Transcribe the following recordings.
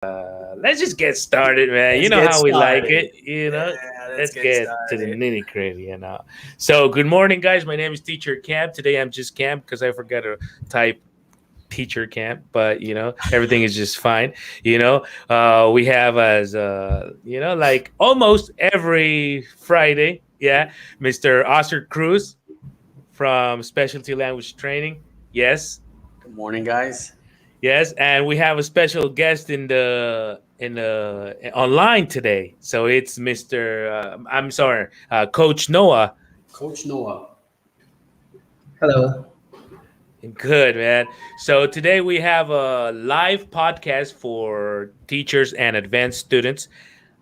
Let's just get started, man. You Let's know get how we like started. it. Yeah, let's Let's get get to the started. nitty gritty. So, good morning, guys. My name is Teacher Camp. Today, I'm just Camp because I forgot to type teacher camp, but everything is just fine. We have as like almost every Friday, yeah, Mr. Oscar Cruz from Specialty Language Training. Yes, Good morning, guys. yes, and we have a special guest in the online today. So it's Mr. I'm sorry, Coach Noah. Coach Noah. Hello. Good, man. So today we have a live podcast for teachers and advanced students,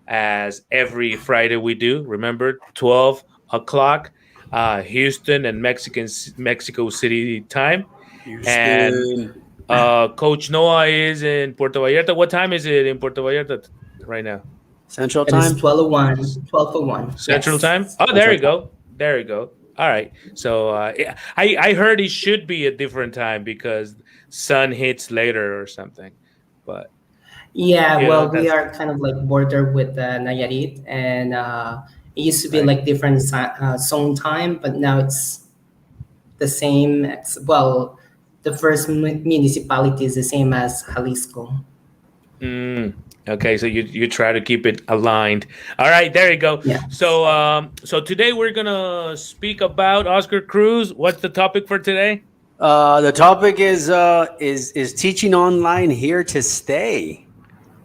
as every Friday we do. Remember, 12 o'clock, Houston and Mexico City time. And Houston. Coach Noah is in Puerto Vallarta. What time is it in Puerto Vallarta right now? Central It is Time. 12:01. 12:01. Central Yes. time. Oh, there Central you Time. go. There you go. All right. So yeah, I heard it should be a different time because sun hits later or something. But Yeah, well, we that's are kind of like border with Nayarit, and it used to be right. like different zone time, but now it's the same. Well, the first municipality is the same as Jalisco. Mm, okay, so you try to keep it aligned. All right, there you go. Yes. So today we're gonna speak about Oscar Cruz. What's the topic for today? The topic is teaching online here to stay?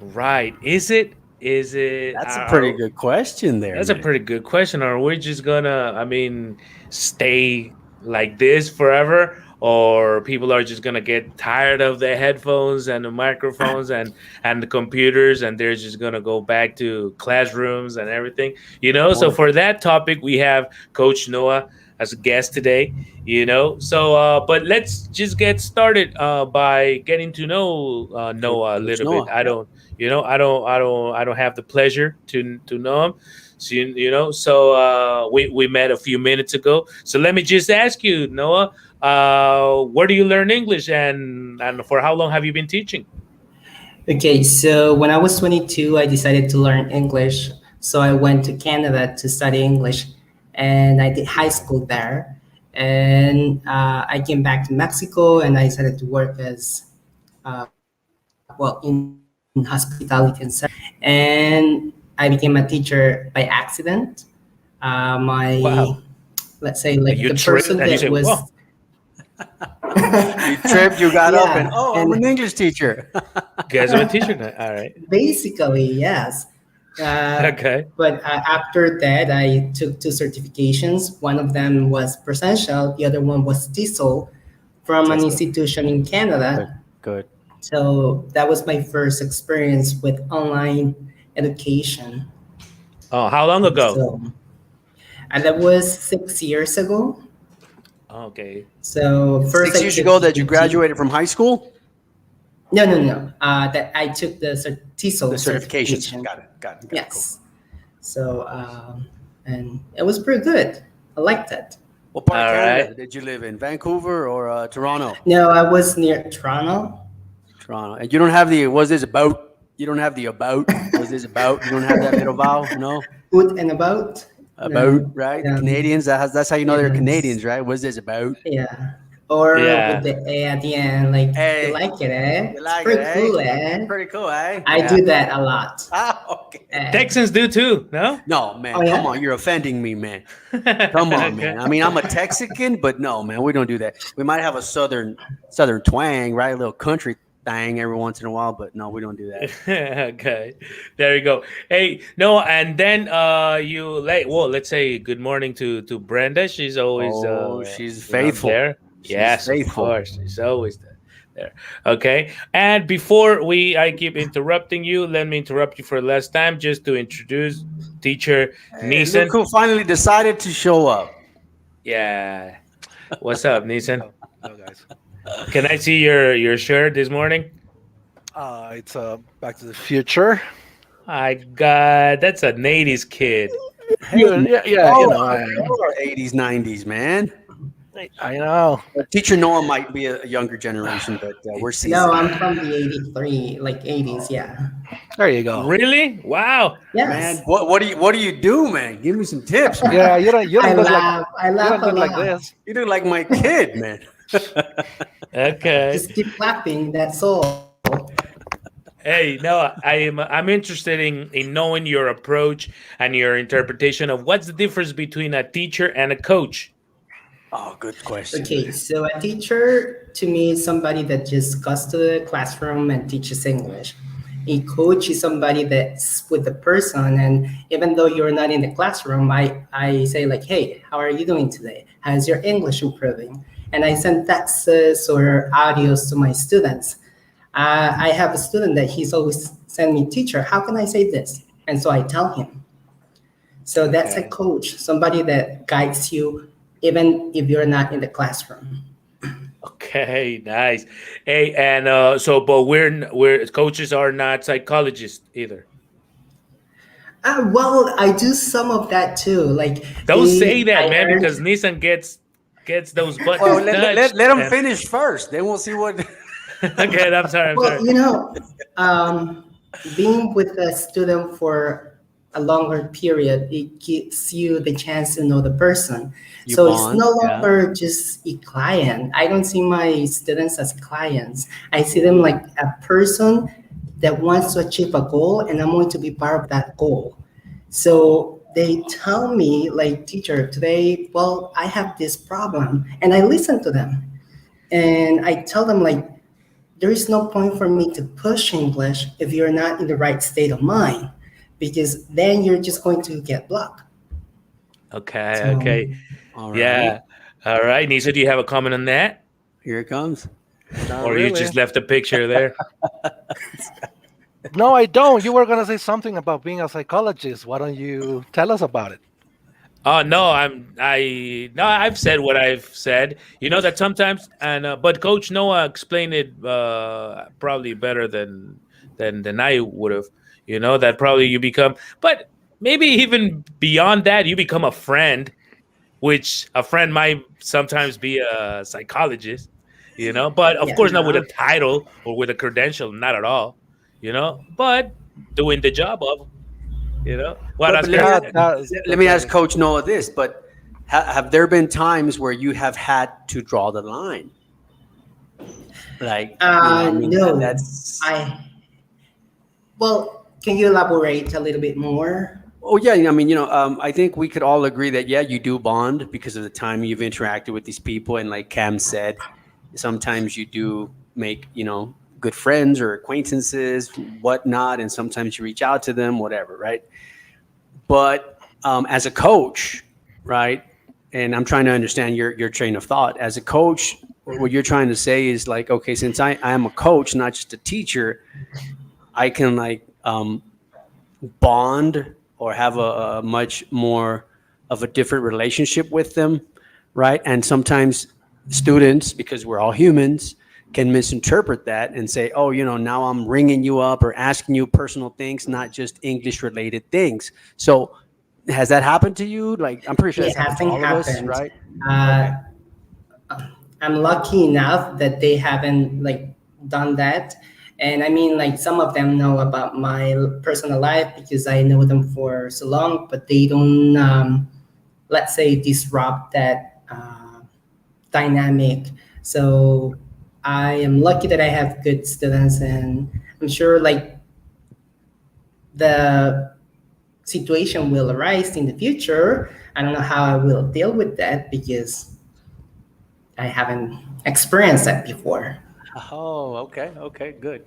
Right. Is it? Is it? That's a pretty good question there, That's a man. pretty good question. Are we just gonna, stay like this forever? Or people are just gonna get tired of the headphones and the microphones and the computers, and they're just gonna go back to classrooms and everything. So Or for that topic, we have Coach Noah as a guest today. But let's just get started by getting to know Noah a Coach little bit. Noah. Yep. I don't have the pleasure to know him. So we met a few minutes ago. So let me just ask you, Noah, where do you learn English, and for how long have you been teaching? Okay, so when I was 22, I decided to learn English. So I went to Canada to study English, and I did high school there. And I came back to Mexico, and I decided to work as in hospitality and service. And I became a teacher by accident. My, Wow, let's say, like like you the tripped person and you that say, was, "Whoa, You tripped, you got up, and yeah, I'm and an English teacher. guys, I'm a teacher now." All right, basically, yes. Uh, okay, but after that, I took two certifications. One of them was presential, the other one was TESOL from an That's good. institution in Good. Canada. Good. So that was my first experience with online education. oh, how long ago? So, and that was 6 years ago. Okay, So first Six I years took ago that you the graduated from high school. no, no, no. That I took the The TESOL certifications. certification. Got it. Got it. Got it. Cool. Yes. So and it was pretty good. I liked it. What part of all right. Canada did you live in? Vancouver or Toronto? No, I was near Toronto. Toronto. And you don't have the was this about? You don't have the about. Was this about? You don't have that middle vowel. No. Out and about. About, No. right? The Canadians. That's how you know they're Yes. Canadians, right? Was this about? Yeah. Or with Yeah, the A at the end, like you Hey, like it, eh? you It's like it, pretty eh? cool, eh? Pretty cool, eh? I Yeah. do that a lot. Ah, okay. Eh. Texans do too. No. No, man. Oh Come yeah. on, you're offending me, man. Come on, Okay. man. I mean, I'm a Texican, but no, man, we don't do that. We might have a southern twang, right? A little country thing every once in a while, but no, we don't do that. Okay, there you go. Hey, no, and then let's say good morning to Brenda. She's always Oh, she's faithful. there. She's Yes, of faithful. course, she's always there. Okay, and before I keep interrupting you, let me interrupt you for the last time just to introduce teacher Hey, look Neeson. who finally decided to show up. Yeah, what's up, Neeson? Hello, guys. Can I see your shirt this morning? It's Back to the Future. I got that's a '80s kid. Yeah, yeah, Oh, you know, our 80s, 90s, man. I know. Teacher Noah might be a younger generation, but we're No, seasoned. I'm from the 83, like 80s, yeah. There you go. Really? Wow. Yes. Man, what do you do, man? Give me some tips, man. Yeah, you I don't look like laugh. I you laugh don't a look like lot. this. You look like my kid, man. Okay. Just keep laughing. That's all. Hey, no, I'm interested in knowing your approach and your interpretation of what's the difference between a teacher and a coach. Oh, good question. Okay, so a teacher to me is somebody that just goes to the classroom and teaches English. A coach is somebody that's with the person, and even though you're not in the classroom, I say like, hey, how are you doing today? How's your English improving? And I send texts or audios to my students. I have a student that he's always send me, teacher, how can I say this? And so I tell him. So that's a Okay. coach, somebody that guides you even if you're not in the classroom. Okay, nice. Hey, and but we're coaches are not psychologists either. Well, I do some of that too. Like Don't say that, I man, heard, because Nissan gets those Well, buttons let touched. them And finish first. Then we'll see what. okay, I'm sorry. I'm well, sorry. um, being with a student for a longer period, it gives you the chance to know the person. You So it's bond, no yeah. longer just a client. I don't see my students as clients. I see them like a person that wants to achieve a goal, and I'm going to be part of that goal. So they tell me, like, teacher, today, well, I have this problem, and I listen to them. And I tell them, like, there is no point for me to push English if you're not in the right state of mind, because then you're just going to get blocked. Okay, So, okay, All right, yeah, all right. Nisa, do you have a comment on that, here it comes. Not or you really. just left a picture there? No, I don't. You were gonna say something about being a psychologist. Why don't you tell us about it? Oh no, I've said what I've said. You know that sometimes, and but Coach Noah explained it probably better than I would have. You know that probably you become, but maybe even beyond that, you become a friend, which a friend might sometimes be a psychologist. You know, but of yeah. course not with Yeah. a title or with a credential, not at all. You know, but doing the job of. You know, what But else? let me Yeah, ask, let me ask okay. Coach Noah this. But have there been times where you have had to draw the line? Like, I mean, No, that's. well, can you elaborate a little bit more? Oh yeah, I mean, I think we could all agree that yeah, you do bond because of the time you've interacted with these people, and like Cam said, sometimes you do make good friends or acquaintances, whatnot, and sometimes you reach out to them, whatever, right? But as a coach, right, and I'm trying to understand your train of thought. As a coach, what you're trying to say is like, okay, since I am a coach, not just a teacher, I can like bond or have a much more of a different relationship with them, right? And sometimes students, because we're all humans, can misinterpret that and say, oh, now I'm ringing you up or asking you personal things, not just English related things. So has that happened to you? Like, I'm pretty sure It that's happened to hasn't all of us, happened. right? Uh, I'm lucky enough that they haven't like done that. And I mean, like some of them know about my personal life because I know them for so long, but they don't, let's say, disrupt that dynamic. So I am lucky that I have good students, and I'm sure like the situation will arise in the future. I don't know how I will deal with that because I haven't experienced that before. Oh, okay, good.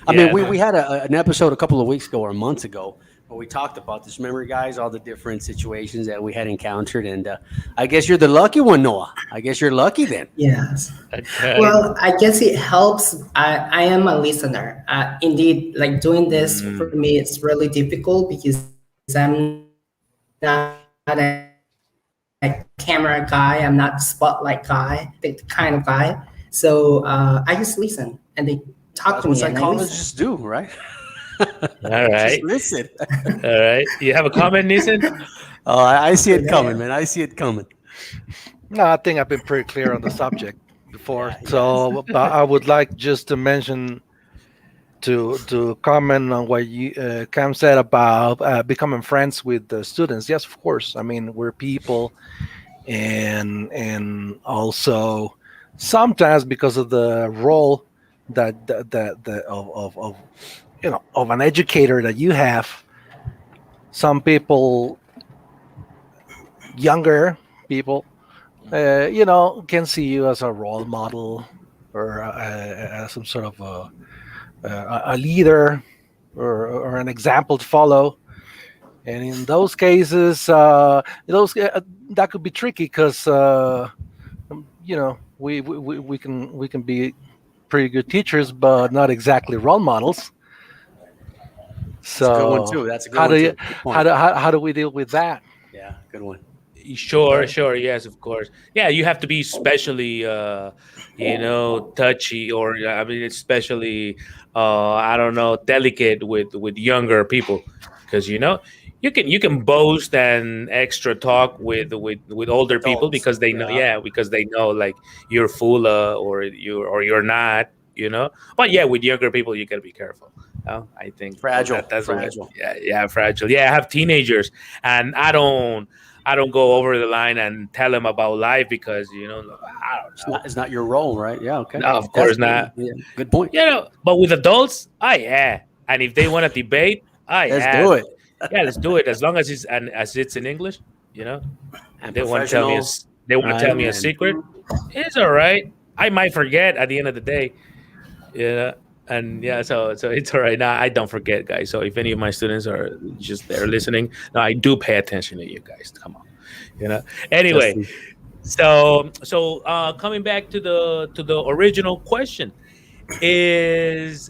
I mean, Yeah, we had an episode a couple of weeks ago or months ago where we talked about this. Remember, guys, all the different situations that we had encountered, and I guess you're the lucky one, Noah. I guess you're lucky then. Yes. okay. Well, I guess it helps. I am a listener. Indeed, like doing this for Mm, me, it's really difficult because I'm not a camera guy. I'm not the spotlight guy, the kind of guy. So I just listen, and they talk That's to what me, and I listen. psychologists do, right? all Just right, listen. all right. You have a comment, Nissan? Oh, I see So it coming, there. man. I see it coming. No, I think I've been pretty clear on the subject before. Yeah, yes. So, but I would like just to mention to comment on what you Cam said about becoming friends with the students. Yes, of course. I mean, we're people, and also sometimes because of the role that of of an educator that you have, some people, younger people, can see you as a role model or as some sort of a leader or an example to follow. And in those cases, that could be tricky because we can be pretty good teachers, but not exactly role models. That's a good one So too. That's a good how one do you too. Good how point. do how do we deal with that? Yeah, good one. Sure, Okay. sure, yes, of course. Yeah, you have to be especially, touchy, or I mean, especially, I don't know, delicate with younger people, because you can boast and extra talk with older people Adults. because they know, Yeah. yeah, because they know like you're full, or you're not, But yeah, with younger people, you gotta be careful. I think Fragile. that's the way. Fragile. Yeah, yeah, fragile. Yeah, I have teenagers, and I don't go over the line and tell them about life because I don't It's know. not. It's not your role, right? Yeah. Okay. No, of That's course not. yeah. Good point. But with adults, yeah. And if they want to debate, Let's yeah, do it. yeah, let's do it as long as it's in English. You know, And they want to tell me professional, they want to right? tell me a And secret. It's all right. I might forget at the end of the day. Yeah. And yeah, so it's all right. Now I don't forget, guys. So if any of my students are just there listening, now I do pay attention to you guys. Come on, you know. Anyway, Justin. so coming back to the original question, is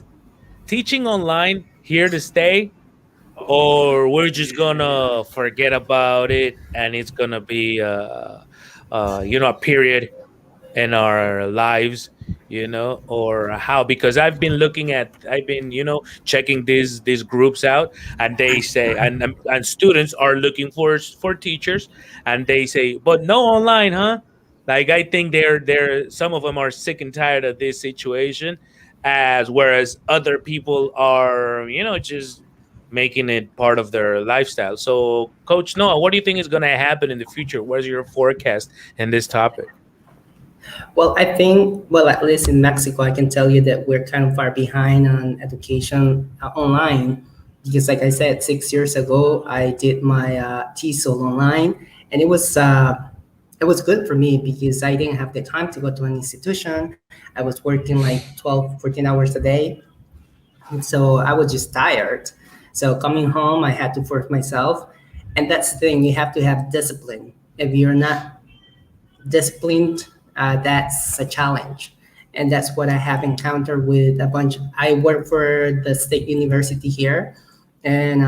teaching online here to stay, or we're just gonna forget about it and it's gonna be a period in our lives, or how? Because I've been checking these groups out, and they say, and students are looking for teachers, and they say, but no online, huh? Like, I think they're some of them are sick and tired of this situation, as whereas other people are just making it part of their lifestyle. So, Coach Noah, what do you think is going to happen in the future? Where's your forecast in this topic? Well, I think, well, at least in Mexico, I can tell you that we're kind of far behind on education online because, like I said, 6 years ago, I did my TESOL online, and it was good for me because I didn't have the time to go to an institution. I was working like 12, 14 hours a day, and so I was just tired. So coming home, I had to force myself, and that's the thing. You have to have discipline. If you're not disciplined, that's a challenge. And that's what I have encountered with a bunch of, I work for the state university here. And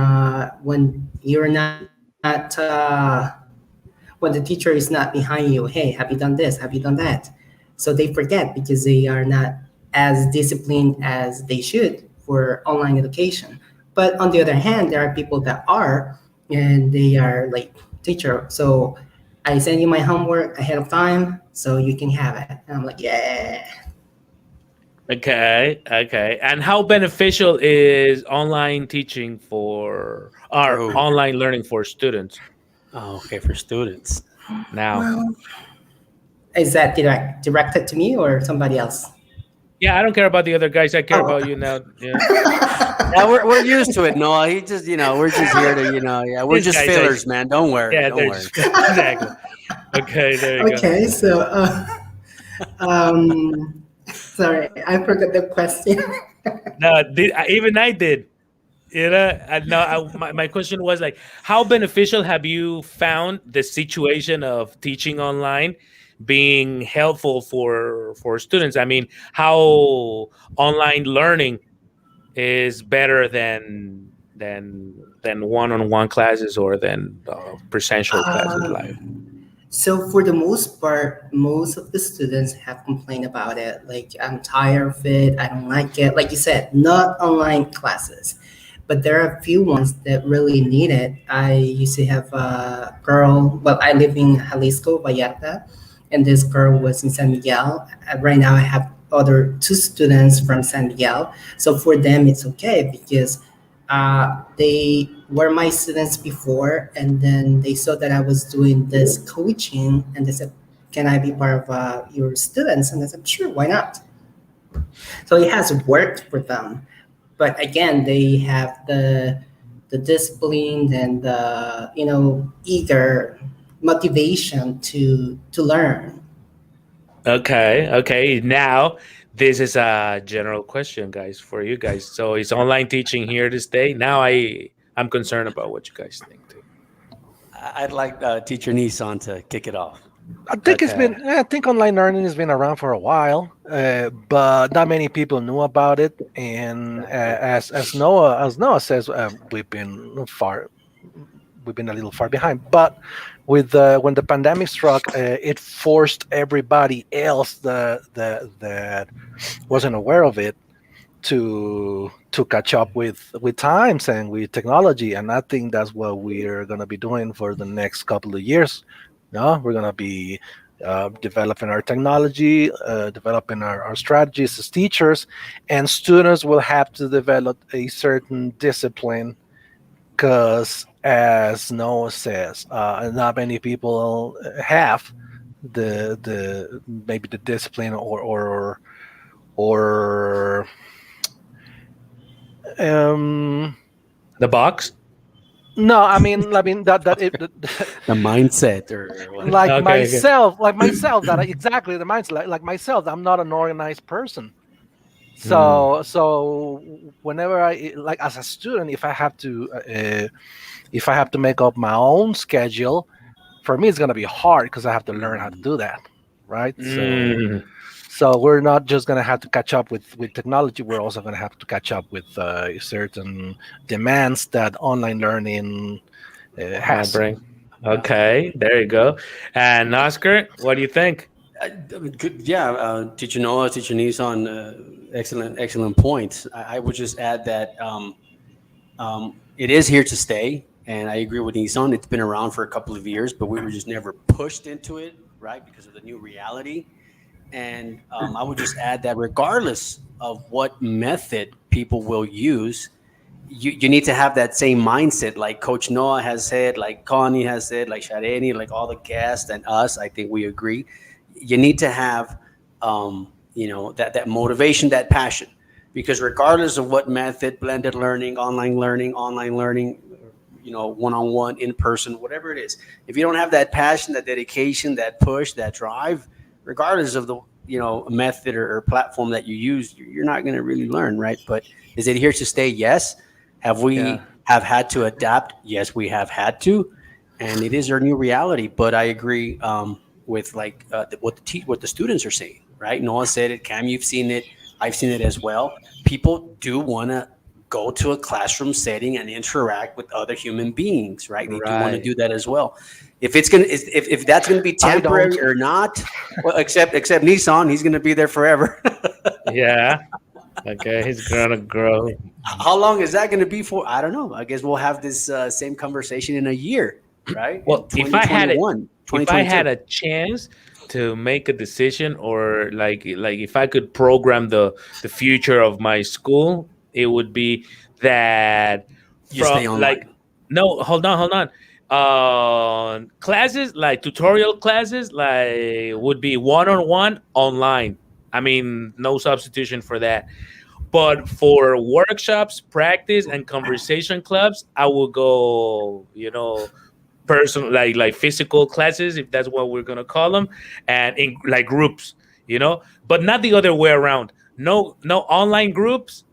when you're not, when the teacher is not behind you, hey, have you done this? Have you done that? So they forget because they are not as disciplined as they should for online education. But on the other hand, there are people that are, and they are like, teacher, so I send you my homework ahead of time so you can have it. And I'm like, yeah. Okay, okay. And how beneficial is online teaching for or Oh. online learning for students Oh, okay. For students. now? Well, is that directed to me or somebody else? Yeah, I don't care about the other guys. I care Oh. about you now. Yeah, Yeah, we're used to it, Noah. He just, we're just here to, yeah, we're these just guys, fillers, man. Don't worry. yeah, Don't they're worry. just exactly. Okay, there you go. Okay, so sorry, I forgot the question. No, even I did. No, my question was like, how beneficial have you found the situation of teaching online being helpful for students? I mean, how online learning is better than one-on-one classes, or than presential classes live. So for the most part, most of the students have complained about it. Like, I'm tired of it. I don't like it. Like you said, not online classes, but there are a few ones that really need it. I used to have a girl. Well, I live in Jalisco, Vallarta, and this girl was in San Miguel. Right now, I have other two students from San Miguel. So for them, it's okay because they were my students before, and then they saw that I was doing this coaching, and they said, "Can I be part of your students?" And I said, "Sure, why not?" So it has worked for them, but again, they have the discipline and the eager motivation to learn. Okay, okay. Now, this is a general question, guys, for you guys. So, is online teaching here to stay? Now, I'm concerned about what you guys think too. I'd like Teacher Nissan to kick it off. Okay. I think online learning has been around for a while, but not many people knew about it. And as Noah says, we've been a little far behind. But with when the pandemic struck, it forced everybody else that wasn't aware of it to catch up with times and with technology. And I think that's what we're going to be doing for the next couple of years. No, we're going to be developing our technology, developing our strategies as teachers, and students will have to develop a certain discipline because, as Noah says, not many people have the maybe the discipline or um The box? no, I mean The mindset or what? Okay, okay. like myself that exactly the mindset like myself, I'm not an organized person. Hmm. So whenever I like as a student, if I have to make up my own schedule, for me it's gonna be hard because I have to learn how to Mm. do that, right? Mm. So we're not just gonna have to catch up with technology. We're also gonna have to catch up with certain demands that online learning Might has. bring. Okay, there you go. And Oscar, what do you think? Good, yeah, Teacher Noah, Teacher Nissan, excellent points. I would just add that it is here to stay, and I agree with Nissan. It's been around for a couple of years, but we were just never pushed into it, right, because of the new reality. And I would just add that regardless of what method people will use, you need to have that same mindset, like Coach Noah has said, like Connie has said, like Shareni, like all the guests and us. I think we agree. You need to have, that motivation, that passion, because regardless of what method, blended learning, online learning, one on one, in person, whatever it is, if you don't have that passion, that dedication, that push, that drive, regardless of the method or platform that you use, you're not going to really learn, right? But is it here to stay? Yes. Have Yeah. we have had to adapt? Yes, we have had to, and it is our new reality. But I agree with like what the students are saying. Right? Noah said it. Cam, you've seen it. I've seen it as well. People do want to go to a classroom setting and interact with other human beings. Right? They do want to Right. do that as well. If that's gonna be I don't. temporary or not, well, except Nissan, he's gonna be there forever. Yeah. Okay, he's gonna grow. How long is that going to be for? I don't know. I guess we'll have this same conversation in a year, right? In Well, if I had 2022. a chance to make a decision, or like if I could program the future of my school, it would be that You stay from like online. no, hold on. Classes like tutorial classes like would be one on one online. I mean, no substitution for that. But for workshops, practice, and conversation clubs, I will go, person like physical classes, if that's what we're gonna call them, and in like groups, but not the other way around. No online groups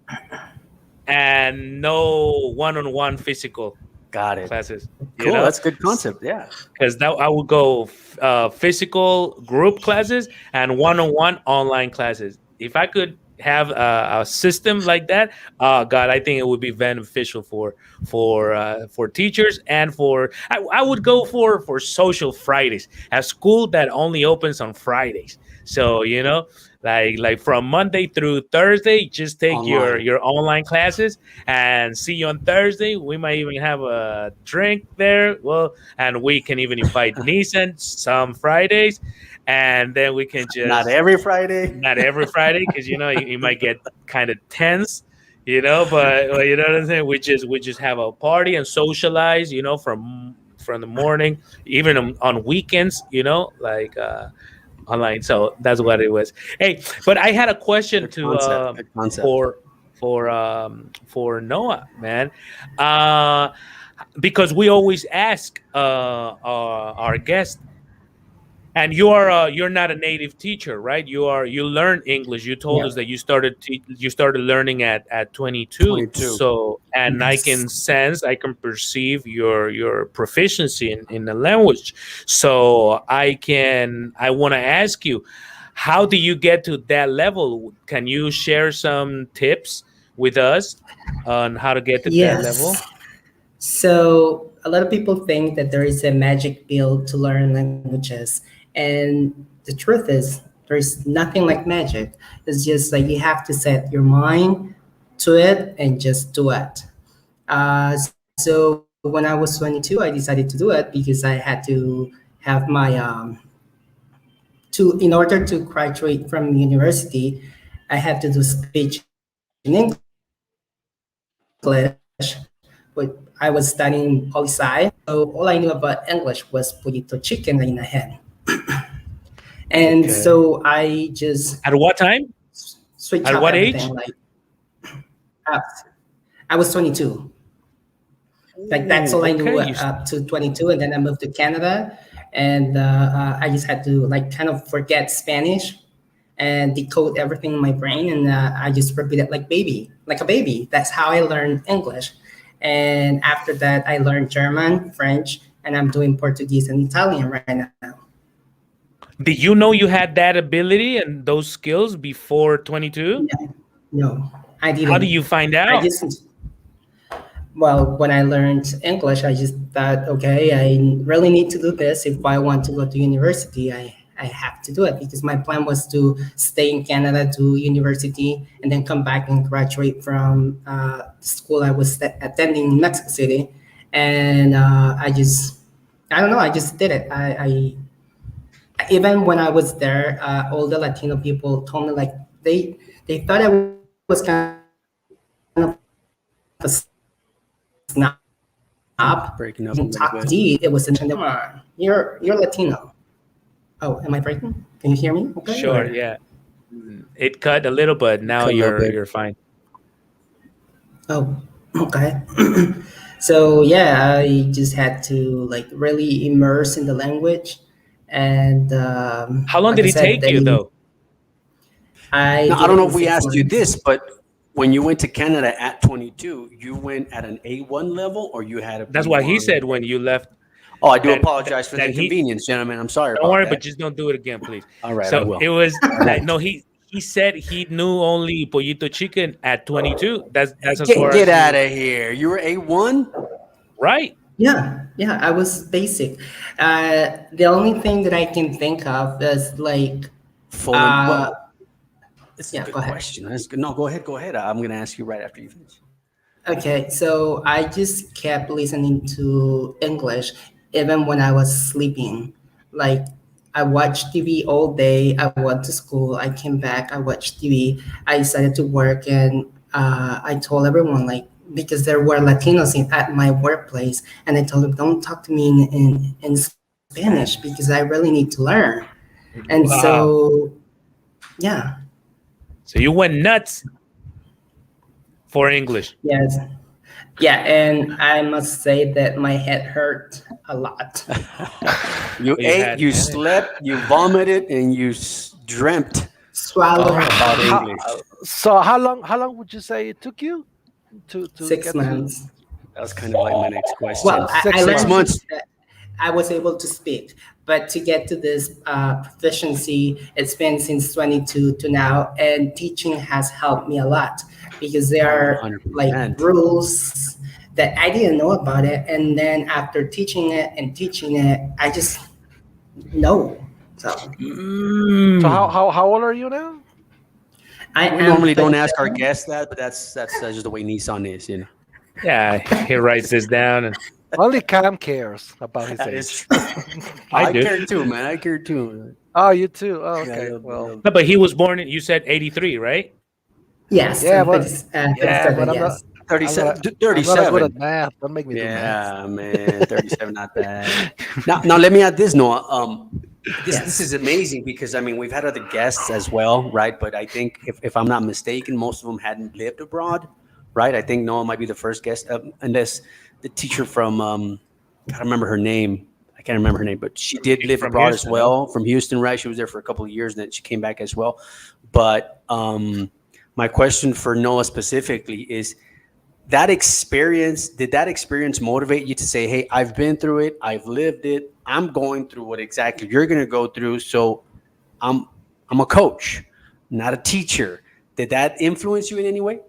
and no one-on-one physical Got it. classes. You Cool. know, That's a good concept. Yeah. because now I would go physical group classes and one-on-one online classes. If I could have a system like that, God, I think it would be beneficial for teachers and I would go for social Fridays, a school that only opens on Fridays. So like from Monday through Thursday, just take Online. your online classes and see you on Thursday. We might even have a drink there. Well, and we can even invite Nissan some Fridays, and then we can Not just every Friday. not every Friday because you might get kind of tense, but you know what I'm saying. We just have a party and socialize, from the morning, even on weekends, like online. So that's what it was. Hey, but I had a question Good concept. Good concept. for Noah, man, uh, because we always ask our guests. And you're not a native teacher, right? You learn English. You told us Yeah. that you started learning at 22. 22. So, and Yes. I can perceive your proficiency in the language. So I want to ask you, how do you get to that level? Can you share some tips with us on how to get to that level? Yes. So a lot of people think that there is a magic pill to learn languages, and the truth is there's nothing like magic. It's just like you have to set your mind to it and just do it. So when I was 22, I decided to do it because I had to have my to in order to graduate from university, I had to do speech in English. But I was studying poli sci, so all I knew about English was pollito chicken in a hen. And so Okay. I just At what time? switch up At what everything. age? Like uh, I was 22. Like that's Ooh, all I knew okay. up to 22, and then I moved to Canada, and I just had to like kind of forget Spanish and decode everything in my brain, and I just repeated like a baby. That's how I learned English. And after that, I learned German, French, and I'm doing Portuguese and Italian right now. Did you know you had that ability and those skills before 22? No, I How do didn't. you find I out? just Well, when I learned English, I just thought, okay, I really need to do this. If I want to go to university, I have to do it because my plan was to stay in Canada, do university, and then come back and graduate from the school I was attending in Mexico City. And I don't know, I just did it. Even when I was there, all the Latino people told me like they thought I was kind of a snob because I didn't talk to English that much. Breaking But up a little bit. indeed, it was come on, you're Latino. Oh, am I breaking? Can you hear me? Okay, Sure, or yeah. It cut a little, but now Cut a little you're bit. you're fine. oh, okay. So yeah, I just had to like really immerse in the language, and How long like did I it said, take you though? I Now, I did don't it know in if we six asked you months. this, but when you went to Canada at 22, you went at an A1 level or you had a That's what he B1? said when you left. Oh, I do That apologize for the that he inconvenience, gentlemen. I'm sorry Don't about worry, but that. just don't do it again, please. All right, I So will. it was I like won't. no, he said he knew only pollito chicken at 22. That's as Get far get as out you of here. You were A1? right. Yeah, I was basic. The only thing that I can think of is like, Full and uh, well, this is a yeah, good go ahead. question. That's good. No, go ahead. Go ahead. I'm going to ask you right after you finish. Okay, so I just kept listening to English even when I was sleeping. Like, I watched TV all day. I went to school. I came back. I watched TV. I decided to work, and I told everyone like because there were Latinos at my workplace, and I told them don't talk to me in Spanish because I really need to learn. And Wow. so yeah, So you went nuts for English. yes, yeah, and I must say that my head hurt a lot. You You ate, had you headache. slept, you vomited, and you dreamt Swallowed about How, English. so how long would you say it took you to six get to months. That was kind of like my next Well, question. I six Six learned months? months. to. I was able to speak, but to get to this proficiency, it's been since 22 to now, and teaching has helped me a lot because there Oh, are like 100%. rules that I didn't know about it, and then after teaching it and teaching it, I just know. So So how old are you now? I We am normally don't ask our 37. guests that, but that's just the way Nissan is, you know. Yeah, he writes this down, and Only Cam cares about his That is age. true. I I do. care too, man. I care too. Oh, you too. Oh, Yeah, a okay. little bit, a Well, little No, bit. but he was born in, you said 83, right? Yes, yeah, I'm but 37. I'm not. Yes. I'm not. 37, I'm not a good 37. at math. Don't make me do math. Yeah, man, 37, not bad. Now let me add this, Noah. This is Yes. amazing because I mean we've had other guests as well, right? But I think if I'm not mistaken, most of them hadn't lived abroad, right? I think Noah might be the first guest, unless the teacher from I don't remember her name. I can't remember her name, but she did live From abroad as Houston, no? well, from Houston, right? She was there for a couple of years, and then she came back as well. But my question for Noah specifically is that experience, did that experience motivate you to say, hey, I've been through it, I've lived it, I'm going through what exactly you're going to go through, so I'm a coach, not a teacher. Did that influence you in any way?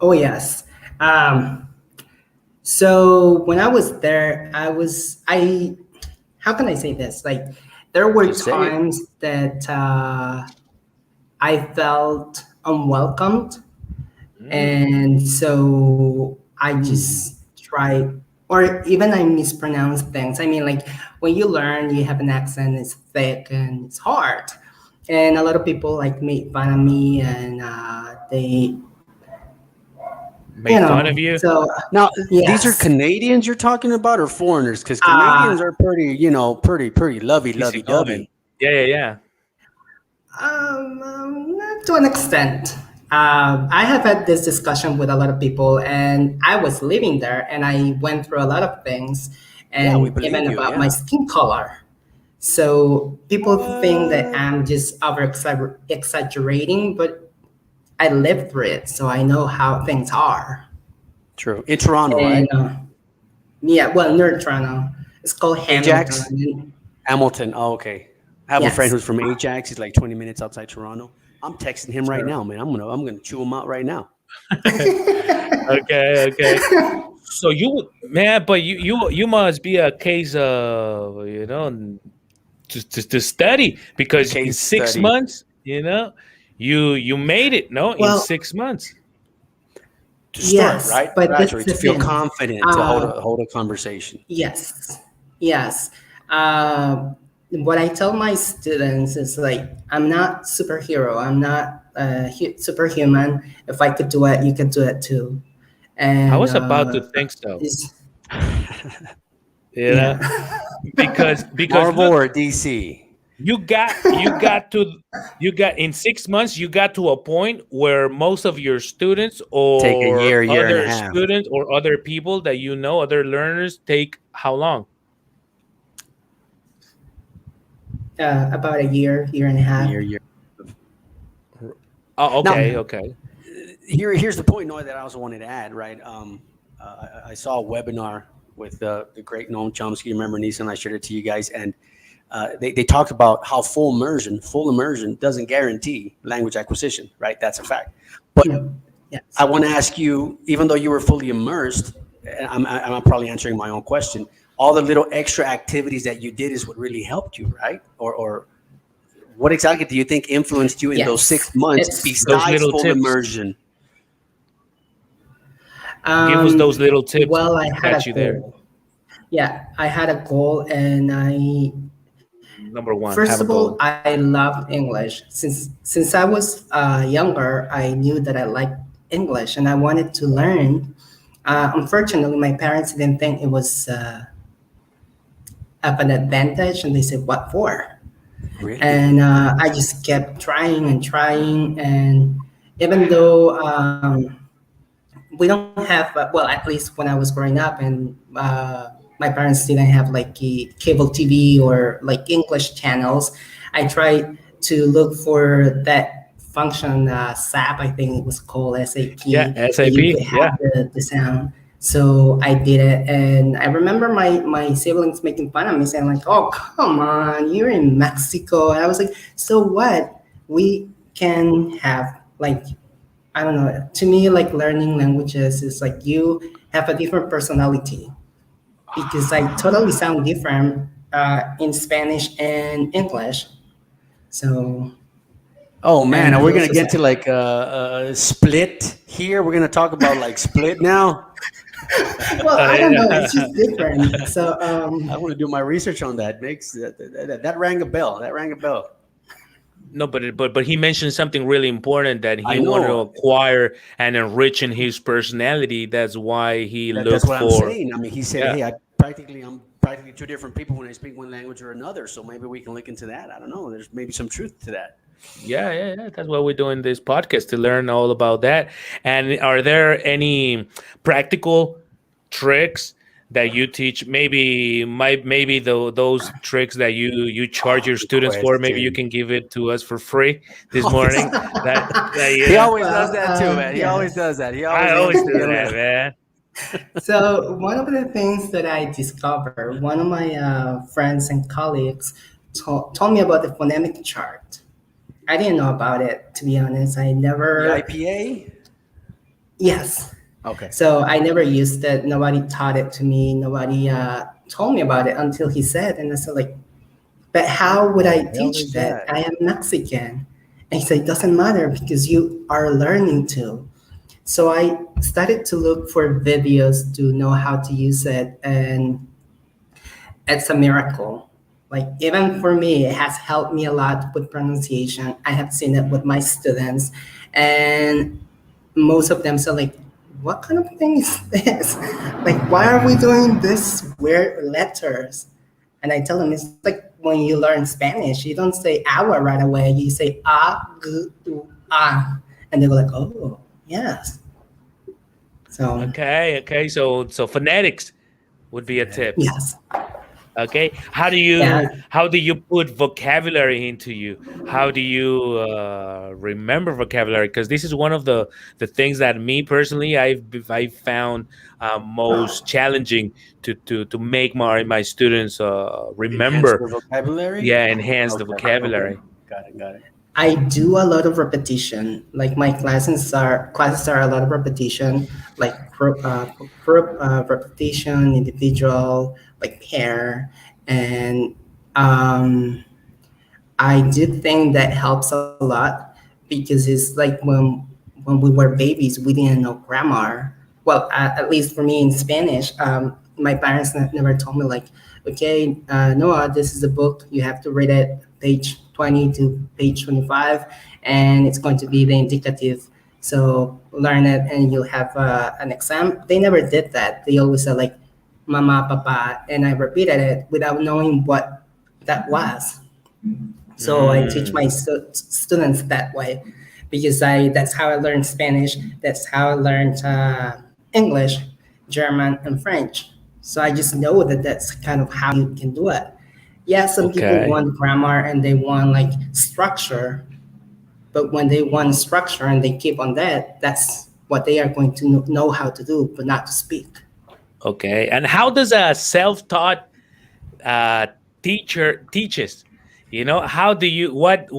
Oh yes. Um, so when I was there, I how can I say this? Like there were Just say it. times that I felt unwelcomed, and so I just try, or even I mispronounce things. I mean, like when you learn, you have an accent, it's thick and it's hard, and a lot of people like made fun of me, and they, Made fun of you. so Now, these are yes, Canadians you're talking about or foreigners? Because uh, Canadians are pretty, pretty Easy lovey going. dovey. Yeah. not to an extent. I have had this discussion with a lot of people, and I was living there, and I went through a lot of things, Yeah, we and believe even you. about my Yeah. skin color. So people think that What? I'm just over exaggerating, but I lived through it, so I know how things are. True. In Toronto, And right? yeah, well, near Toronto, it's called Ajax? Hamilton. Hamilton. Oh, okay. I have a friend Yes. who's from Ajax. He's like 20 minutes outside Toronto. I'm texting him right Sure. now, man. I'm gonna chew him out right now. Okay. So you man, but you must be a case of to study because in Case study.6 months, you made it, no, in Well, 6 months. To start, yes, right? but Right. that's Or the to feel thing. confident to Uh, hold a conversation. yes, yes. What I tell my students is like, I'm not superhero. I'm not superhuman. If I could do it, you could do it too. I And was about to think so, it's, you know, yeah. because Marvel look, or DC? you got in 6 months, you got to a point where most of your students Take a or year and a other half. students or other people that other learners take how long? About a year and a half. Year. Oh, Now, okay, Yeah. okay. here's the point, Noah, that I also wanted to add, right? I saw a webinar with the great Noam Chomsky. Remember, Nisa and I shared it to you guys, and they talked about how full immersion doesn't guarantee language acquisition, right? That's a fact. But Yeah. Yes. I want to ask you, even though you were fully immersed, and I'm probably answering my own question, all the little extra activities that you did is what really helped you, right? Or what exactly do you think influenced you in those Yes. 6 months It's Those besides little full tips. immersion? Give us those little tips well, I that had got a you there. goal. Yeah, I had a goal, and Number one, first have a of all, goal. I loved English. Since I was younger, I knew that I liked English, and I wanted to learn. Unfortunately, my parents didn't think it was of an advantage, and they said, "What for?" Really? And I just kept trying and trying, and even though we don't have, well, at least when I was growing up, and my parents didn't have like cable TV or like English channels, I tried to look for that function, SAP, I think it was called Yeah, SAP, that SAP. you could Yeah. have the sound. So I did it, and I remember my siblings making fun of me, saying like, "Oh, come on, you're in Mexico." And I was like, "So what? We can have like, I don't know. To me, like learning languages is like you have a different personality because I totally sound different in Spanish and English. So, Oh man, and are he we gonna also get said, to like split here? We're gonna talk about like split now. well, I don't know, Yeah. it's just different. So, I want to do my research on that. Makes that rang a bell. That rang a bell. No, but he mentioned something really important that he I wanted to know. acquire and enrich in his personality. That's why he That's looked what I'm for. saying. I mean, he said, Yeah. "Hey, I'm practically two different people when I speak one language or another. So maybe we can look into that. I don't know. There's maybe some truth to that." Yeah. That's why we're doing this podcast to learn all about that. And are there any practical tricks that you teach? Maybe those tricks that you charge your Good students for. Maybe you question. can give it to us for free this morning. That He yeah. always does well, that too, man. He always yes. does that. He I always aims always to do get a that, little. man. So one of the things that I discovered, one of my friends and colleagues told me about the phonemic chart. I didn't know about it, to be honest. I The never, IPA. yes. Okay. So I never used it. Nobody taught it to me. Nobody told me about it until he said, and I said, like, but how would I The hell teach is that? that? I am Mexican. And he said, it doesn't matter because you are learning to. So I started to look for videos to know how to use it, and it's a miracle. Like even for me, it has helped me a lot with pronunciation. I have seen it with my students, and most of them say like, "What kind of thing is this? Like, why are we doing this weird letters?" And I tell them it's like when you learn Spanish, you don't say agua right away. You say g, u, ah, and they go like, "Oh, yes." So Okay. So phonetics would be a tip. Phonetics. yes, Okay. yeah. How do you put vocabulary into you? How do you remember vocabulary? Because this is one of the things that me personally I found most challenging to make my students Enhance remember. their vocabulary. Yeah, enhance the Okay. Okay. vocabulary. Got it. Got it. I do a lot of repetition. Like my classes are a lot of repetition, like group repetition, individual, like pair, and um, I do think that helps a lot because it's like when we were babies, we didn't know grammar. Well, at least for me in Spanish, my parents never told me like, okay, Noah, this is a book. You have to read it page 20 to page 25, and it's going to be the indicative. So learn it, and you'll have an exam. They never did that. They always said like, mama, papa, and I repeated it without knowing what that was. So I teach Mm, my students that way because I that's how I learned Spanish. That's how I learned English, German, and French. So I just know that that's kind of how you can do it. Yeah, some people okay. want grammar and they want like structure, but when they want structure and they keep on that, that's what they are going to know how to do, but not to speak. Okay. And how does a self-taught uh, teacher teaches? How do you what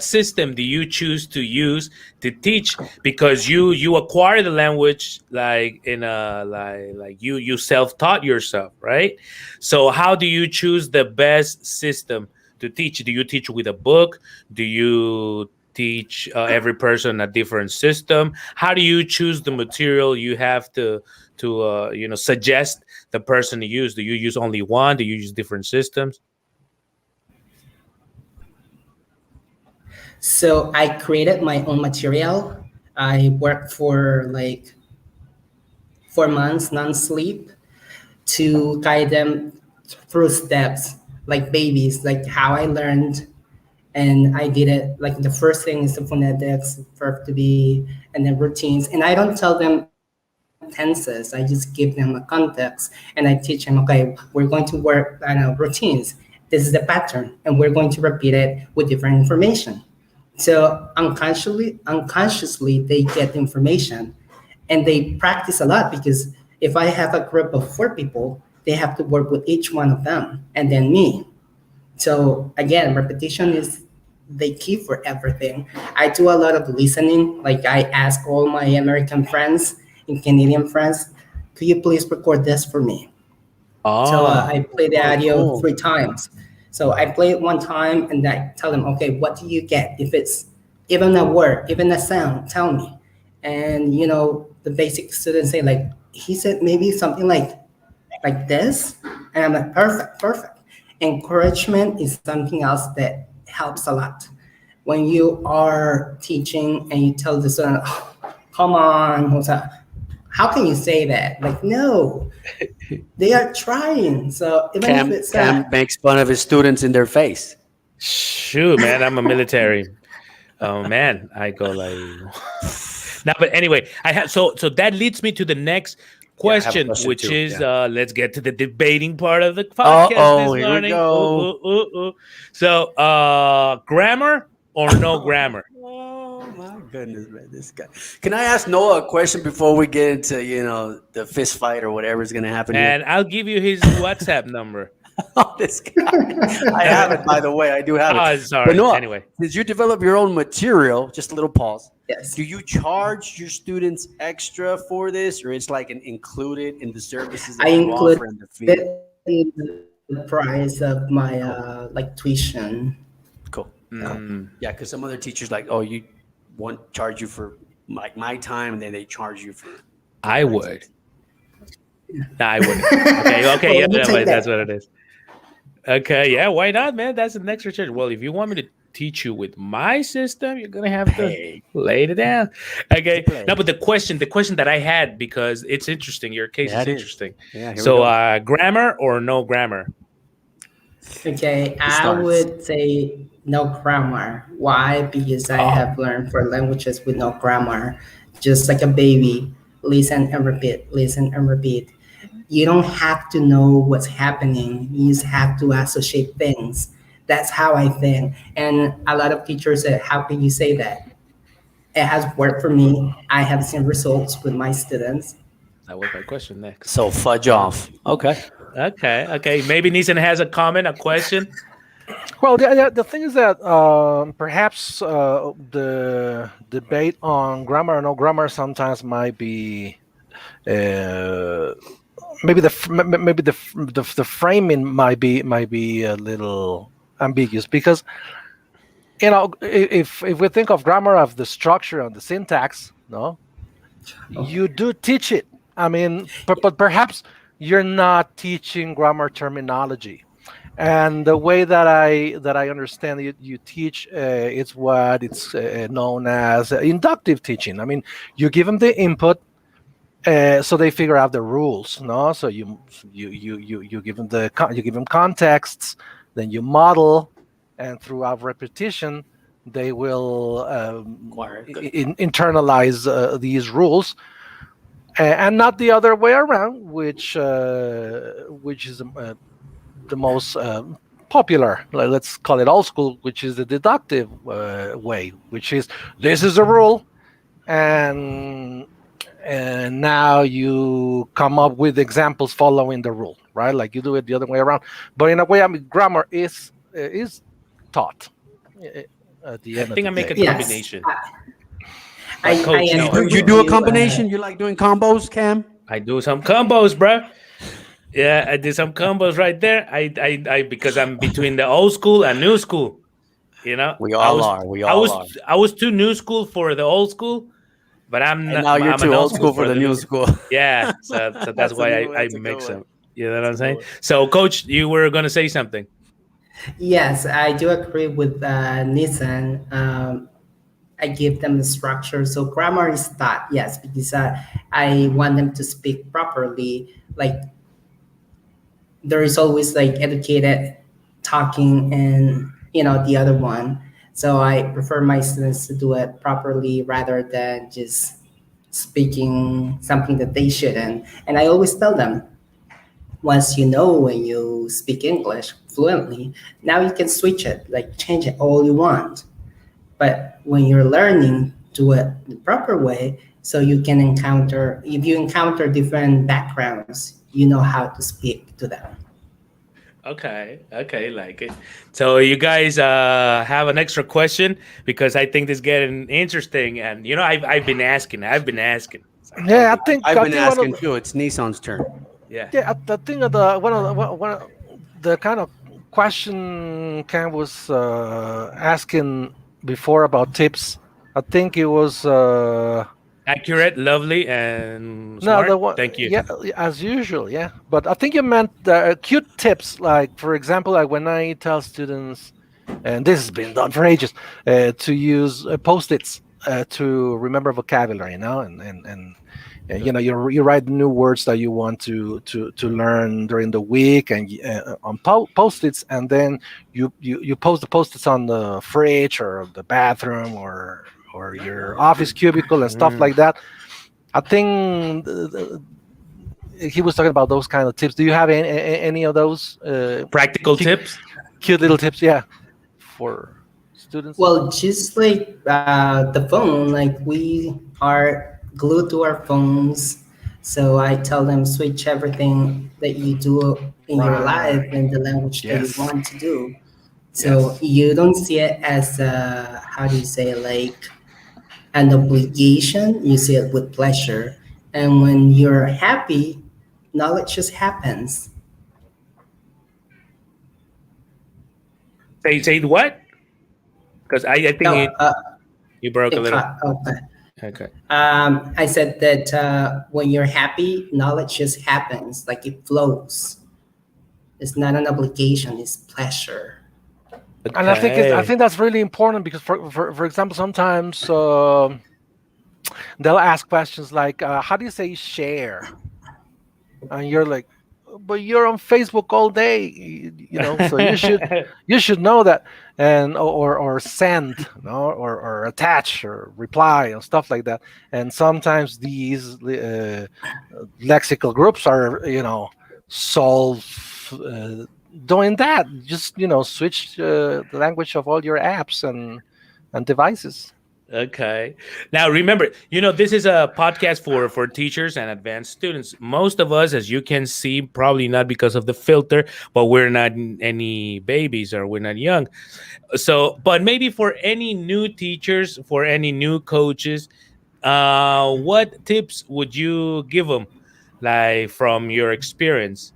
system do you choose to use to teach? Because you acquire the language like in a like you self-taught yourself, right? So how do you choose the best system to teach? Do you teach with a book? Do you teach every person a different system? How do you choose the material you have to suggest the person to use? Do you use only one? Do you use different systems? So I created my own material. I worked for like 4 months non-sleep to guide them through steps like babies, like how I learned. And I did it like the first thing is the phonetics, verb to be, and then routines. And I don't tell them tenses. I just give them a context and I teach them, okay, we're going to work on routines. This is the pattern, and we're going to repeat it with different information. So unconsciously, they get the information, and they practice a lot because if I have a group of 4 people, they have to work with each one of them, and then me. So again, repetition is the key for everything. I do a lot of listening. Like I ask all my American friends and Canadian friends, could you please record this for me? So Oh, I play the audio cool. 3 times. So I play it one time and I tell them, okay, what do you get? If it's even a word, even a sound, tell me. And the basic students say like, he said maybe something like this, and I'm like, perfect, perfect. Encouragement is something else that helps a lot. When you are teaching and you tell the student, oh, come on, Jose, how can you say that? Like, no, they are trying. So even if it's Cam makes fun of his students in their face. shoot, man, I'm a military. Oh man, I go like now. But anyway, I have so that leads me to the next Yeah, I have a question, question which too. is Yeah. Let's get to the debating part of the podcast this Here we morning. go. So, grammar or no grammar? Oh my goodness, man! This guy. Can I ask Noah a question before we get into the fist fight or whatever is going to happen here? And I'll give you his WhatsApp number. Oh, this guy. I have it, by the way. I do have it. Oh, But sorry. Noah, Anyway, since you develop your own material, just a little pause. yes, Do you charge your students extra for this, or it's like included in the services that I you include offer in the fee? it in the price of my like tuition. Cool. mm, Yeah, because some other teachers like, oh, you want charge you for like my time, and then they charge you for. I would. No, I wouldn't. Okay, Well, yeah, you take that's that. what it is. Okay, yeah, why not, man? That's an extra charge. Well, if you want me to teach you with my system, you're gonna have to Hey, lay it down. Okay. play. No, but the question that I had, because it's interesting, your case Yeah, is it is. interesting. Yeah, here So we go. grammar or no grammar? Okay, I starts. would say no grammar. Why? Because I have learned for languages with no grammar, just like a baby, listen and repeat, listen and repeat. You don't have to know what's happening. You just have to associate things. That's how I think. And a lot of teachers say, how can you say that? It has worked for me. I have seen results with my students. That was my question next. So fudge off. Okay. Okay. Maybe Nissan has a comment, a question. Well, the thing is that perhaps the debate on grammar or no grammar sometimes might be maybe the framing might be a little ambiguous, because if we think of grammar of the structure and the syntax, no, you do teach it. I mean, but perhaps you're not teaching grammar terminology. And the way that I understand it, you teach it's what it's known as inductive teaching. I mean, you give them the input, so they figure out the rules. No, so you give them you give them contexts, then you model, and throughout repetition, they will internalize these rules, and not the other way around, which is the most popular, let's call it old school, which is the deductive way, which is this is a rule, and now you come up with examples following the rule, right? Like you do it the other way around. But in a way, I mean, grammar is taught at the end I think I of the make a day. Yes. combination. I Coach, no. agree You with do a combination? You like doing combos, Cam? I do some combos, bro. Yeah, I did some combos right there. I because I'm between the old school and new school. You know, We all are. We all are. I was too new school for the old school, but I'm And not. now you're I'm too an old school for the new school. Yeah, so that's why I That's a mix good them. one. You know what I'm saying? one. So, Coach, you were gonna say something. Yes, I do agree with Nissan. I give them the structure. So grammar is taught, yes, because I want them to speak properly. Like there is always like educated talking and the other one. So I prefer my students to do it properly rather than just speaking something that they shouldn't. And I always tell them, once you know when you speak English fluently, now you can switch it, like change it all you want. But when you're learning, do it the proper way so you can encounter, if you encounter different backgrounds, you know how to speak to them. Okay, like it. So you guys have an extra question because I think this is getting interesting, and I've been asking. Yeah, I think I've been one of asking too. It's Nissan's turn. Yeah. Yeah, I think of the one of the kind of question Cam was asking before about tips. I think it was Accurate, lovely, and no smart. the one, Thank you. yeah, as usual, yeah. But I think you meant the cute tips, like for example, like when I tell students, and this has been done for ages, to use post-its to remember vocabulary, you write new words that you want to learn during the week, and on post-its, and then you post the post-its on the fridge or the bathroom or your office cubicle and stuff Mm. like that. I think he was talking about those kind of tips. Do you have any of those Practical cute, tips. cute little tips? Yeah, for students. Well, just like the phone, like we are glued to our phones. So I tell them switch everything that you do in your life Right. in the language that you Yes. want to do. So Yes. you don't see it as how do you say, like an obligation. You see it with pleasure. And when you're happy, knowledge just happens. Say what? Because I think Oh, you broke a it little. cut. Okay. Okay. I said that when you're happy, knowledge just happens, like it flows. It's not an obligation, it's pleasure. And I Okay. think that's really important because for example, sometimes they'll ask questions like, "How do you say share?" And you're like, but you're on Facebook all day, so you should know that. And or send, or attach or reply and stuff like that. And sometimes these lexical groups are, solve doing that. Just switch the language of all your apps and devices. Okay. Now remember, this is a podcast for teachers and advanced students. Most of us, as you can see, probably not because of the filter, but we're not any babies or we're not young. So, but maybe for any new teachers, for any new coaches, what tips would you give them, like from your experience?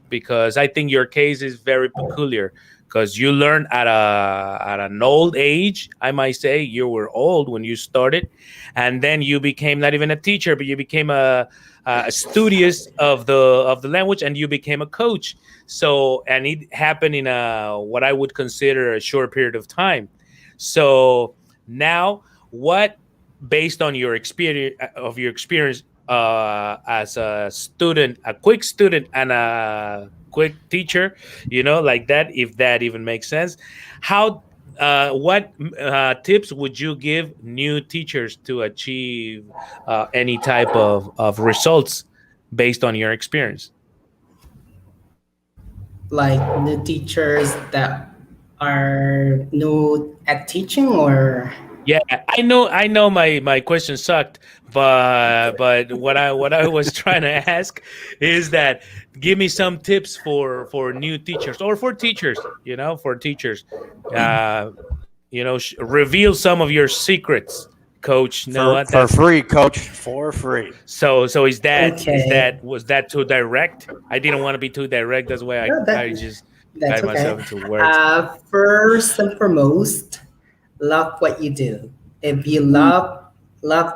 Because I think your case is very peculiar. Because you learned at an old age, I might say you were old when you started, and then you became not even a teacher, but you became a studious of the language, and you became a coach. So, and it happened in a what I would consider a short period of time. So now, what based on your experience as a student, a quick student and a quick teacher, like that, if that even makes sense, how what tips would you give new teachers to achieve any type of results based on your experience? Like the teachers that are new at teaching, or Yeah, I know my question sucked, but what I was trying to ask is that give me some tips for new teachers or for teachers, for teachers. Uh reveal some of your secrets, coach For Noah. for That's free, coach, for free. so is okay. that was that too direct? I didn't want to be too direct. That's why I No, I just that's got okay. myself into words. First and foremost, love what you do. If you love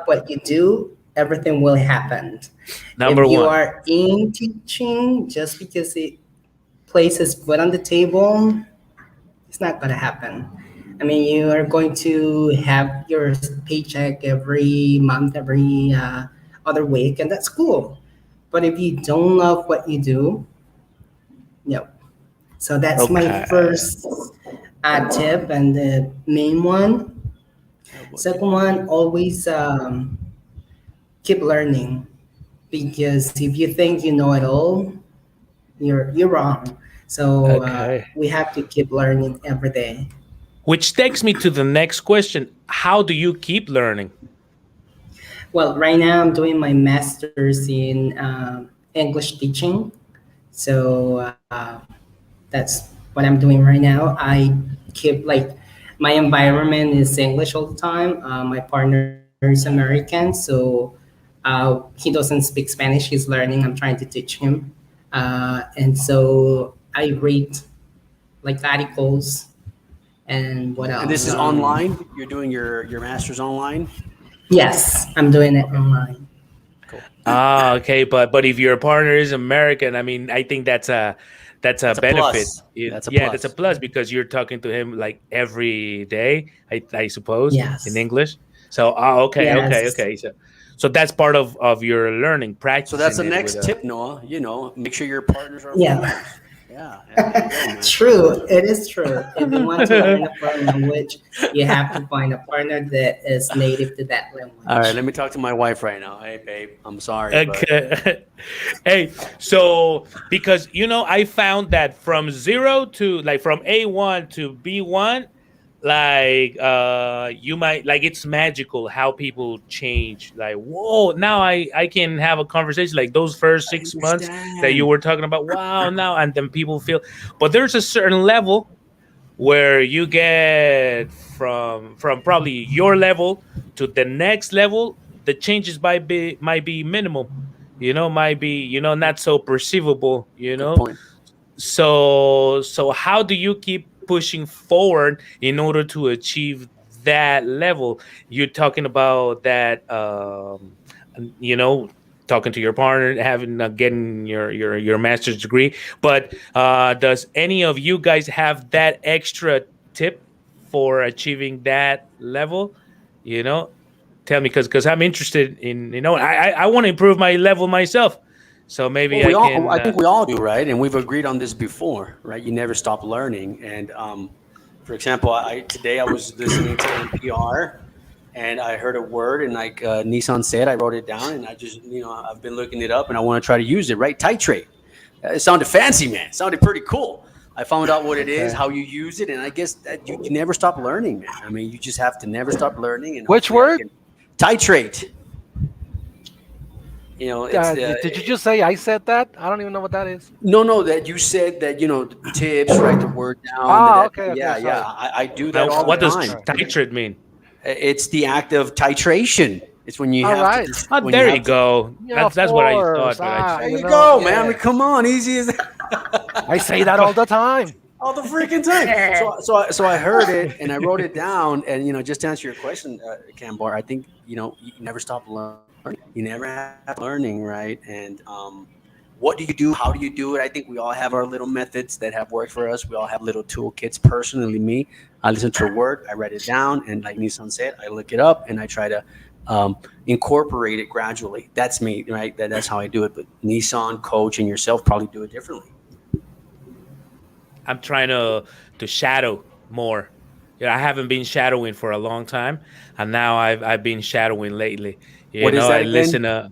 what you do, everything will happen. Number If you one. are in teaching just because it places food on the table, it's not going to happen. I mean, you are going to have your paycheck every month, every other week, and that's cool. But if you don't love what you do, no. So that's my Okay. first tip and the main one. Second one, always keep learning, because if you think you know it all, you're wrong. So Okay. we have to keep learning every day. Which takes me to the next question. How do you keep learning? Well, right now I'm doing my master's in English teaching. So that's what I'm doing right now. I keep like my environment is English all the time. My partner is American, so He doesn't speak Spanish. He's learning. I'm trying to teach him. And so I read like articles and what And this else? is online. You're doing your master's online. Yes, I'm doing it online. Cool. Ah, okay, but if your partner is American, I mean, I think that's a benefit. plus. That's a Yeah, that's a plus. plus because you're talking to him like every day, I suppose, in Yes. English. So, okay, okay, Yes. okay. So that's part of your learning, So that's practicing the it with next a. tip, Noah. Make sure your partners are Yeah. foreigners. Yeah, there you go, man. True. It is true. If you want to learn a foreign language, you have to find a partner that is native to that All right, language. let me talk to my wife right now. Hey, babe, I'm sorry, but Okay. Hey, so because I found that from zero to like from A1 to B1, like you might like it's magical how people change. Like, whoa, now I can have a conversation like those first I 6 months that you understand. were talking about. Wow, now and then people feel, but there's a certain level where you get from probably your level to the next level, the changes might be minimal, might be not so perceivable, Good point. so how do you keep pushing forward in order to achieve that level? You're talking about that, you know talking to your partner, having getting your master's degree, but does any of you guys have that extra tip for achieving that level? you know Tell me, because I'm interested in, I want to improve my level myself, so Well, maybe I can. I think we all do, right? And we've agreed on this before, right? You never stop learning. And for example, today I was listening to NPR, and I heard a word, and like Nissan said, I wrote it down, and I just, I've been looking it up, and I want to try to use it, right? Titrate. It sounded fancy, man. It sounded pretty cool. I found out what it is, Okay. how you use it, and I guess that you never stop learning, man. I mean, you just have to never stop learning, and Which hopefully I word? can titrate. It's Did you just say I said that? I don't even know what that is. no, that you said that, the tips, write the word down. Okay, okay, Yeah, sorry. I do that Now, all the what does All time. right. titrate mean? It's the act of titration. It's when you All have to right. just Oh, when you there you have to. go. Yeah, That's of that's what I course. thought, but I just. There You you know, go, man. I yeah. mean, come on, easy as I say that all the time. all the freaking time. So I heard it and I wrote it down. And just to answer your question, Cambar, I think you never stop learning. You never have learning, right? And what do you do? How do you do it? I think we all have our little methods that have worked for us. We all have little toolkits. Personally, me, I listen to a word, I write it down, and like Nissan said, I look it up and I try to incorporate it gradually. That's me, right? That's how I do it. But Nissan, Coach, and yourself probably do it differently. I'm trying to shadow more. I haven't been shadowing for a long time, and now I've been shadowing lately. What is I that again? listen to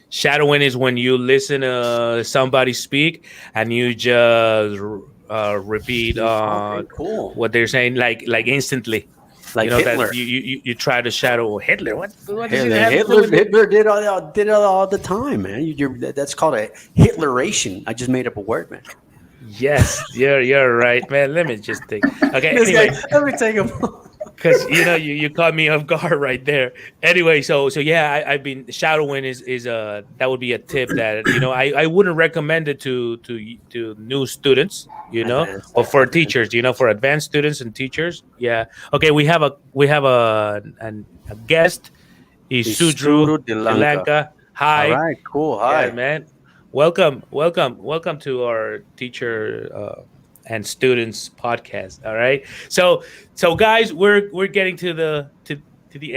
Shadowing is when you listen to somebody speak and you just repeat Okay, cool. what they're saying, like instantly. Like That Hitler. you try to shadow Hitler. What does it Hitler, have to do Hitler, with it? Hitler did it all the time, man. That's called a Hitleration. I just made up a word, man. Yes, you're right, man. Let me just think. Okay, This anyway, guy, let me take him. because you caught me off guard right there. Anyway, so yeah, I've been shadowing is that would be a tip that I wouldn't recommend it to new students, Advanced, or for advanced. teachers, for advanced students and teachers. Yeah. Okay, we have a guest, Isudru Isuru de Lanka. Delanka. All Hi. right, cool. Yeah, Hi. man. Welcome to our teacher and students podcast. All right. So guys, we're getting to the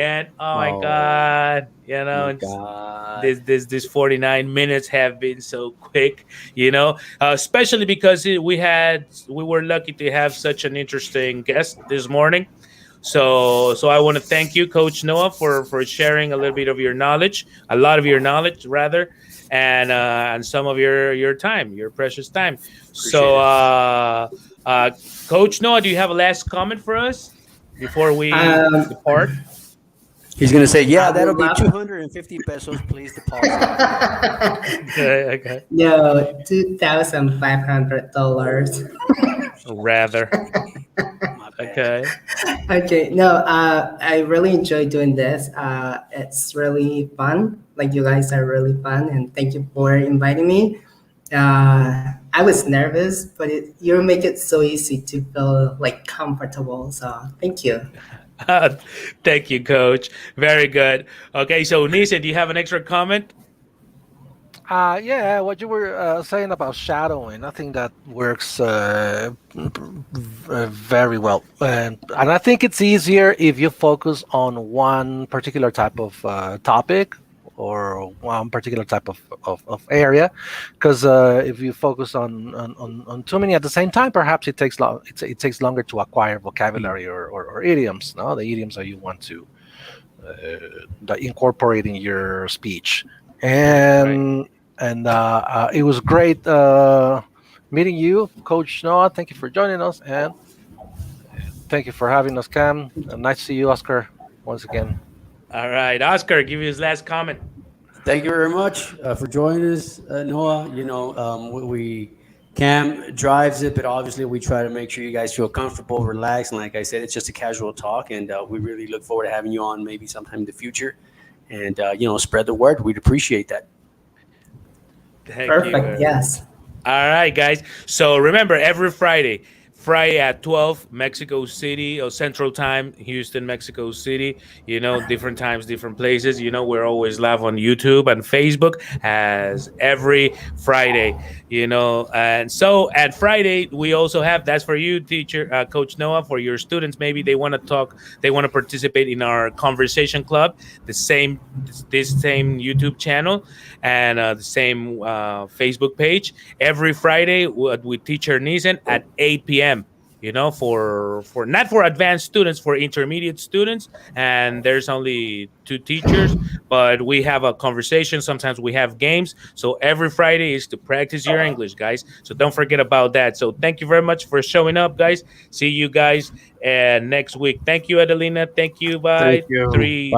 end. Oh my Oh god. my It's God. this 49 minutes have been so quick, especially because we were lucky to have such an interesting guest this morning. So I want to thank you, Coach Noah, for sharing a little bit of your knowledge, a lot of your knowledge rather, and some of your time, your precious time. Appreciate So, it. uh, Coach Noah, do you have a last comment for us before we Um, depart? He's gonna say, I "Yeah, would that'll be love. 250 pesos. Please deposit." Okay, okay. No, $2,500. Rather. My Okay. Okay, no, I really enjoy doing this. It's really fun. Like you guys are really fun, and thank you for inviting me. I was nervous, but you make it so easy to feel like comfortable. So thank you. Thank you, Coach. Very good. Okay, so Nisa, do you have an extra comment? Yeah, what you were saying about shadowing, I think that works very well. And I think it's easier if you focus on one particular type of topic or one particular type of area. Because if you focus on too many at the same time, perhaps it takes it takes longer to acquire vocabulary or idioms, no? The idioms that you want to that incorporate in your speech. Right. And it was great meeting you, Coach Noah. Thank you for joining us, and thank you for having us, Cam. Nice to see you, Oscar, once again. All right, Oscar, give you his last comment. Thank you very much for joining us, Noah. Cam drives it, but obviously we try to make sure you guys feel comfortable, relaxed, and like I said, it's just a casual talk, and we really look forward to having you on maybe sometime in the future, and spread the word. We'd appreciate that. Thank you. Perfect. Yes. All right, guys. So remember, every Friday at 12, Mexico City or Central Time, Houston, Mexico City. Different times, different places. We're always live on YouTube and Facebook as every Friday. And so at Friday we also have, that's for you, teacher, Coach Noah, for your students. Maybe they want to talk, they want to participate in our conversation club. This same YouTube channel and the same Facebook page. Every Friday with teacher Nisan at 8 p.m. For not for advanced students, for intermediate students, and there's only 2 teachers, but we have a conversation. Sometimes we have games. So every Friday is to practice your English, guys. So don't forget about that. So thank you very much for showing up, guys. See you guys next week. Thank you, Adelina. Thank you. Bye. Thank you. 3, Bye.